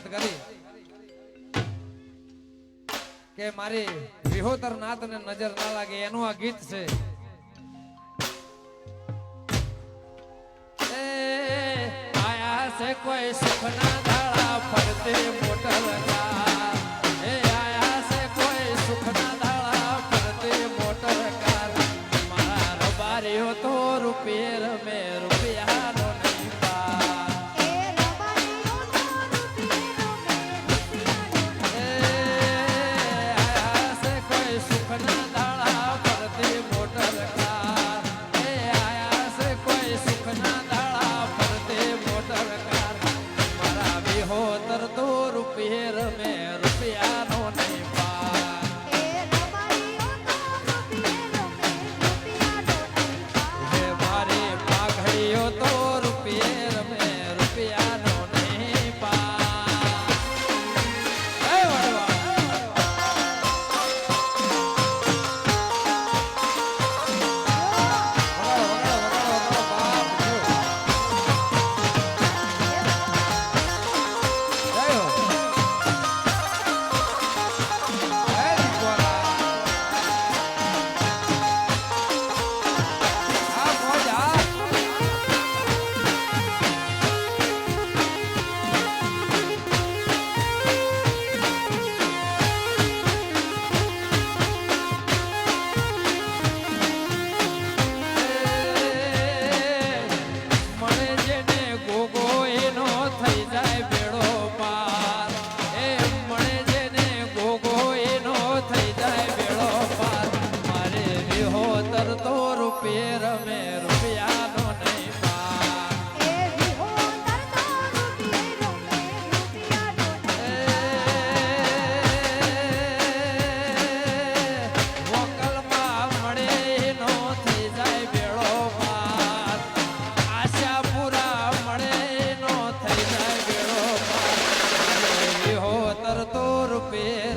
વાત કરી કે મારી વિહોતર નાત ને નજર ના લાગે એનું આ ગીત છે. આયા છે કોઈ સુખના દાડા ફરતે મોટર કાર. આયા છે કોઈ સુખના દાડા ફરતે મોટર કાર. મારા રબારીઓ તો રૂપિયે રમે રૂપિયાનો નહીં પાર. આયા છે કોઈ સુખના દાડા ફરતે મોટર કાર. આયા છે કોઈ સુખના હોતર તો રૂપિયે રમે રૂપિયાનો નહીં પાર. હે મારી પાઘડીઓ તો રૂપિયે રમે રૂપિયાનો નહીં પાર. હે વડવા તો રૂપિયે રમે રૂપિયાનો નહીં પાર. વકલમાં મળે નો થઈ જાય બેડો પાર. આશાપુરા મળે નો થઈ જાય બેડો પાર. વિહોતર તો રૂપિયે